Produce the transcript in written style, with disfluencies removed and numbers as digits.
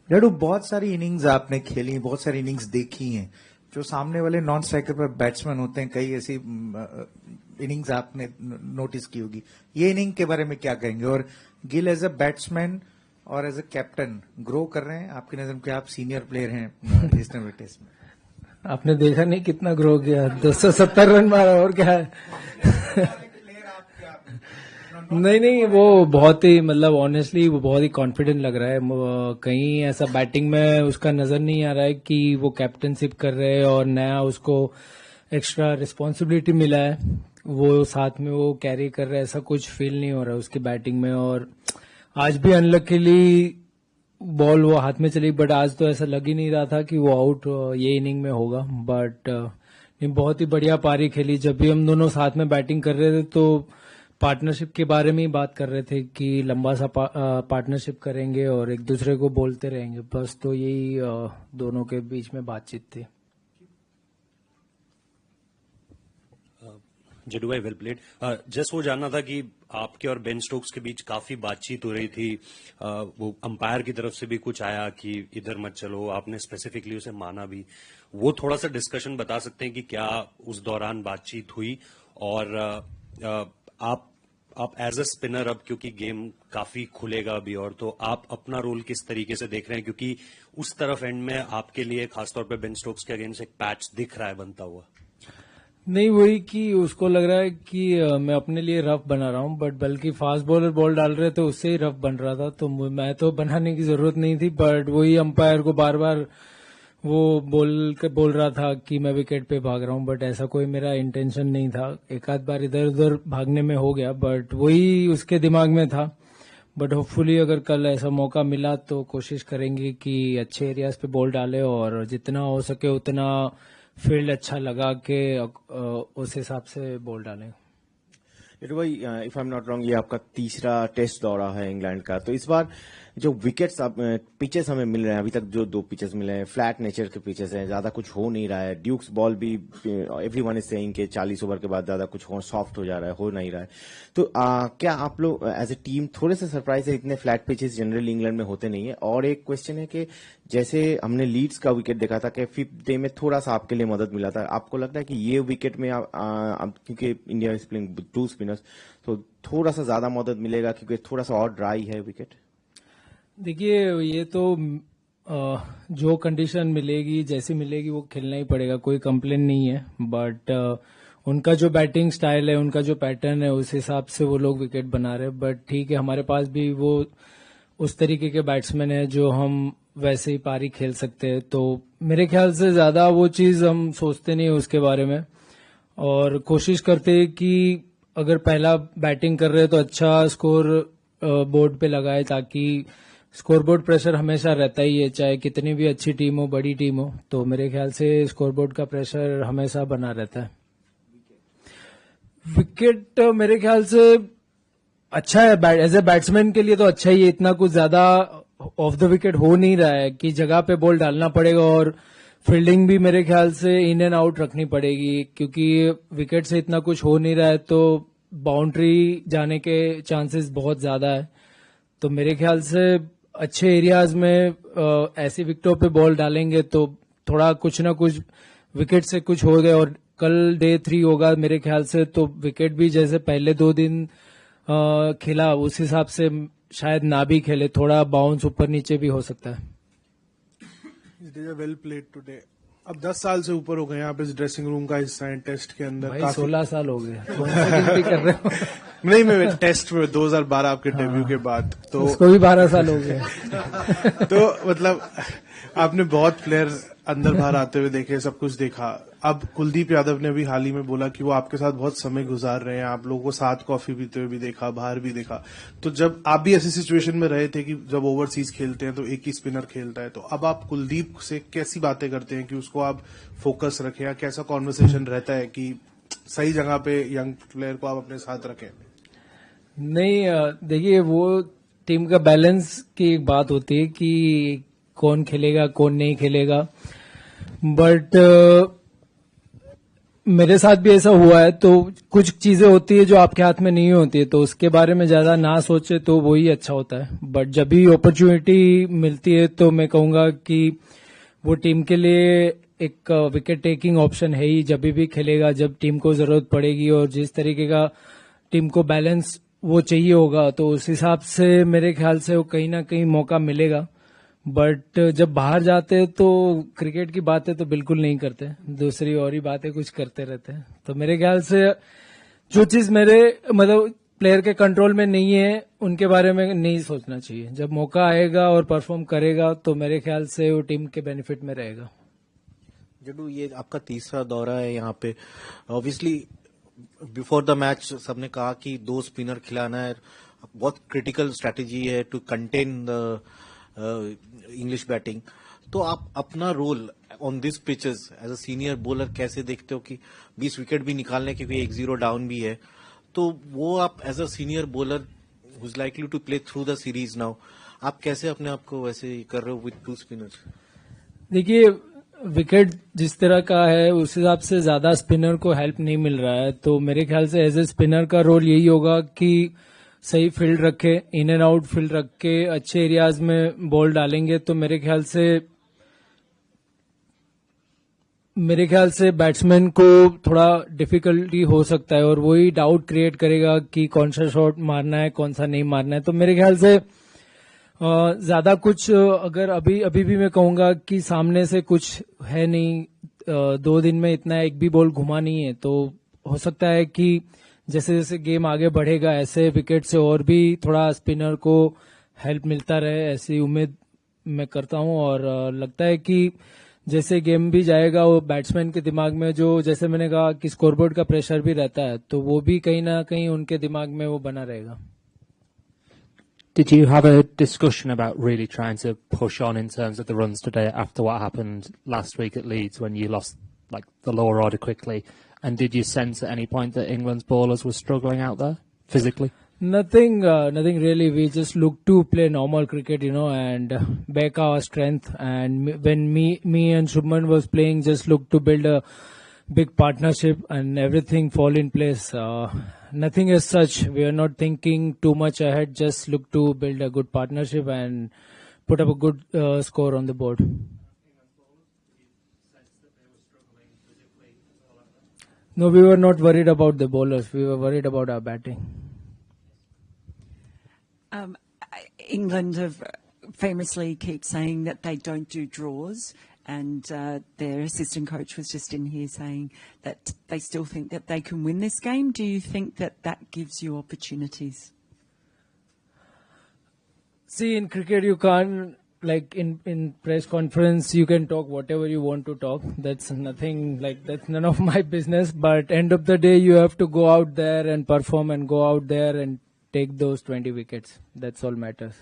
डैडू, बहुत सारी इनिंग्स आपने खेली, बहुत सारी इनिंग्स देखी हैं। जो सामने वाले नॉन स्ट्राइकर पर बैट्समैन होते हैं, कई ऐसी इनिंग्स आपने नोटिस की होगी। ये इनिंग के बारे में क्या कहेंगे? और गिल एज अ बैट्समैन और एज अ कैप्टन ग्रो कर रहे हैं आपकी नजर में? क्या आप सीनियर प्लेयर हैं ईस्टर्न टेस्ट में? आपने देखा नहीं कितना ग्रो किया, 270 रन मारा, और क्या है। नहीं, वो बहुत ही मतलब ऑनेस्टली वो बहुत ही कॉन्फिडेंट लग रहा है। कहीं ऐसा बैटिंग में उसका नजर नहीं आ रहा है कि वो कैप्टनशिप कर रहे हैं और नया उसको एक्स्ट्रा रिस्पॉन्सिबिलिटी मिला है, वो साथ में वो कैरी कर रहा है, ऐसा कुछ फील नहीं हो रहा है उसकी बैटिंग में। और आज भी अनलकीली बॉल वो हाथ में चली, बट आज तो ऐसा लग ही नहीं रहा था कि वो आउट ये इनिंग में होगा। बट बहुत ही बढ़िया पारी खेली। जब भी हम दोनों साथ में बैटिंग कर रहे थे तो पार्टनरशिप के बारे में ही बात कर रहे थे कि लंबा सा पार्टनरशिप करेंगे और एक दूसरे को बोलते रहेंगे, बस। तो यही दोनों के बीच में बातचीत थी। जडू भाई, वेल प्लेड। जस्ट वो जानना था कि आपके और बेन स्टोक्स के बीच काफी बातचीत हो रही थी। वो अंपायर की तरफ से भी कुछ आया कि इधर मत चलो, आपने स्पेसिफिकली उसे माना भी। वो थोड़ा सा डिस्कशन बता सकते हैं कि क्या उस दौरान बातचीत हुई? और आप एज अ स्पिनर, अब क्योंकि गेम काफी खुलेगा अभी, और तो आप अपना रोल किस तरीके से देख रहे हैं? क्योंकि उस तरफ एंड में आपके लिए खासतौर पे बेन स्टोक्स के अगेंस्ट एक पैच दिख रहा है बनता हुआ। नहीं, वही कि उसको लग रहा है कि मैं अपने लिए रफ बना रहा हूं, बट बल्कि फास्ट बॉलर बॉल डाल रहे थे उससे ही रफ बन रहा था, तो मैं तो बनाने की जरूरत नहीं थी। बट वही अंपायर को बार बार वो बोल रहा था कि मैं विकेट पे भाग रहा हूं, बट ऐसा कोई मेरा इंटेंशन नहीं था। एक आध बार इधर उधर भागने में हो गया, बट वही उसके दिमाग में था। बट होपफुली अगर कल ऐसा मौका मिला तो कोशिश करेंगे कि अच्छे एरियाज पे बॉल डाले और जितना हो सके उतना फील्ड अच्छा लगा के उस हिसाब से बॉल डालें। भाई, if I am not wrong, ये आपका तीसरा टेस्ट दौरा है इंग्लैंड का। तो इस बार जो विकेट्स पिचेस हमें मिल रहे हैं, अभी तक जो 2 पिचेस मिले हैं फ्लैट नेचर के पिचेस हैं, ज्यादा कुछ हो नहीं रहा है। ड्यूक्स बॉल भी एवरीवन इज सेइंग कि 40 ओवर के बाद ज्यादा कुछ सॉफ्ट हो जा रहा है, हो नहीं रहा है। तो क्या आप लोग एज ए टीम थोड़े से सरप्राइज है? इतने फ्लैट पिचेस जनरली इंग्लैंड में होते नहीं है। और एक क्वेश्चन है कि जैसे हमने लीड्स का विकेट देखा था कि 5th डे में थोड़ा सा आपके लिए मदद मिला था, आपको लगता है कि ये विकेट में क्योंकि इंडिया इज प्लेइंग 2 स्पिनर्स, तो थोड़ा सा ज्यादा मदद मिलेगा क्योंकि थोड़ा सा और ड्राई है विकेट? देखिए, ये तो जो कंडीशन मिलेगी, जैसी मिलेगी, वो खेलना ही पड़ेगा, कोई कंप्लेन नहीं है। बट उनका जो बैटिंग स्टाइल है, उनका जो पैटर्न है, उस हिसाब से वो लोग विकेट बना रहे हैं। बट ठीक है, हमारे पास भी वो उस तरीके के बैट्समैन है जो हम वैसे ही पारी खेल सकते हैं। तो मेरे ख्याल से ज्यादा वो चीज हम सोचते नहीं है उसके बारे में, और कोशिश करते हैं कि अगर पहला बैटिंग कर रहे हैं तो अच्छा स्कोर बोर्ड पे लगाए, ताकि स्कोरबोर्ड प्रेशर हमेशा रहता ही है, चाहे कितनी भी अच्छी टीम हो, बड़ी टीम हो। तो मेरे ख्याल से स्कोरबोर्ड का प्रेशर हमेशा बना रहता है। विकेट मेरे ख्याल से अच्छा है, एज ए बैट्समैन के लिए तो अच्छा ही है। इतना कुछ ज्यादा ऑफ द विकेट हो नहीं रहा है कि जगह पे बॉल डालना पड़ेगा, और फील्डिंग भी मेरे ख्याल से इन एंड आउट रखनी पड़ेगी, क्योंकि विकेट से इतना कुछ हो नहीं रहा है तो बाउंड्री जाने के चांसेस बहुत ज्यादा है। तो मेरे ख्याल से अच्छे एरियाज में ऐसी विकेटों पे बॉल डालेंगे तो थोड़ा कुछ ना कुछ विकेट से कुछ हो गए। और कल डे 3 होगा मेरे ख्याल से, तो विकेट भी जैसे पहले 2 दिन खेला उस हिसाब से शायद ना भी खेले, थोड़ा बाउंस ऊपर नीचे भी हो सकता है। Well played today. अब 10 साल से ऊपर हो गए आप इस ड्रेसिंग रूम का हिस्सा हैं टेस्ट के अंदर। भाई 16 साल हो गए, कौन सा गिनती कर रहे हो? नहीं, मैं टेस्ट में 2012 आपके डेब्यू के बाद, तो उसको भी 12 साल हो गए। तो मतलब आपने बहुत प्लेयर अंदर बाहर आते हुए देखे, सब कुछ देखा। अब कुलदीप यादव ने भी हाल ही में बोला कि वो आपके साथ बहुत समय गुजार रहे हैं, आप लोगों को साथ कॉफी पीते हुए भी देखा, बाहर भी देखा। तो जब आप भी ऐसी सिचुएशन में रहे थे कि जब ओवरसीज खेलते हैं तो एक ही स्पिनर खेलता है, तो अब आप कुलदीप से कैसी बातें करते हैं कि उसको आप फोकस रखें, या कैसा कॉन्वर्सेशन रहता है कि सही जगह पे यंग प्लेयर को आप अपने साथ रखें? नहीं, देखिए, वो टीम का बैलेंस की एक बात होती है कि कौन खेलेगा कौन नहीं खेलेगा। बट मेरे साथ भी ऐसा हुआ है, तो कुछ चीजें होती है जो आपके हाथ में नहीं होती है, तो उसके बारे में ज्यादा ना सोचे तो वही अच्छा होता है। बट जब भी अपॉर्चुनिटी मिलती है तो मैं कहूंगा कि वो टीम के लिए एक विकेट टेकिंग ऑप्शन है ही। जब भी खेलेगा, जब टीम को जरूरत पड़ेगी और जिस तरीके का टीम को बैलेंस वो चाहिए होगा, तो उस हिसाब से मेरे ख्याल से वो कहीं ना कहीं मौका मिलेगा। बट जब बाहर जाते हैं तो क्रिकेट की बातें तो बिल्कुल नहीं करते, दूसरी और ही बातें कुछ करते रहते हैं। तो मेरे ख्याल से जो चीज मेरे मतलब प्लेयर के कंट्रोल में नहीं है उनके बारे में नहीं सोचना चाहिए। जब मौका आएगा और परफॉर्म करेगा तो मेरे ख्याल से वो टीम के बेनिफिट में रहेगा। जड्डू, ये आपका तीसरा दौरा है यहाँ पे। ऑब्वियसली बिफोर द मैच सबने कहा कि 2 स्पिनर खिलाना है, बहुत क्रिटिकल स्ट्रेटेजी है to contain the English batting. तो आप अपना role on this pitches as a senior bowler कैसे देखते हो कि 20 विकेट भी निकालने, क्योंकि 1-0 डाउन भी है, तो वो आप as a senior bowler who is likely to play through the series now, आप कैसे अपने आप को वैसे कर रहे हो विद 2 स्पिनर्स? देखिए, विकेट जिस तरह का है उस हिसाब से ज्यादा स्पिनर को हेल्प नहीं मिल रहा है, तो मेरे ख्याल से एज ए स्पिनर का रोल यही होगा कि सही फील्ड रखे, इन एंड आउट फील्ड रख के अच्छे एरियाज में बॉल डालेंगे तो मेरे ख्याल से बैट्समैन को थोड़ा डिफिकल्टी हो सकता है और वही डाउट क्रिएट करेगा कि कौन सा शॉट मारना है, कौन सा नहीं मारना है। तो मेरे ख्याल से ज्यादा कुछ अगर अभी भी मैं कहूंगा कि सामने से कुछ है नहीं, 2 दिन में इतना एक भी बॉल घुमा नहीं है, तो हो सकता है कि जैसे जैसे गेम आगे बढ़ेगा ऐसे विकेट से और भी थोड़ा स्पिनर को हेल्प मिलता रहे, ऐसी उम्मीद मैं करता हूं। और लगता है कि जैसे गेम भी जाएगा वो बैट्समैन के दिमाग में जो, जैसे मैंने कहा कि स्कोरबोर्ड का प्रेशर भी रहता है, तो वो भी कहीं ना कहीं उनके दिमाग में वो बना रहेगा। Did you have a discussion about really trying to push on in terms of the runs today after what happened last week at Leeds when you lost like the lower order quickly? And did you sense at any point that England's bowlers were struggling out there physically? Nothing really. We just look to play normal cricket, and back our strength. And when me and Shubman was playing, just look to build a big partnership and everything fall in place. Nothing as such. We are not thinking too much ahead. Just look to build a good partnership and put up a good score on the board. No, we were not worried about the bowlers. We were worried about our batting. England have famously keep saying that they don't do draws, and their assistant coach was just in here saying that they still think that they can win this game. Do you think that that gives you opportunities? See, in cricket you can't, like in press conference, you can talk whatever you want to talk. That's nothing, that's none of my business. But end of the day, you have to go out there and perform and go out there and take those 20 wickets. That's all matters.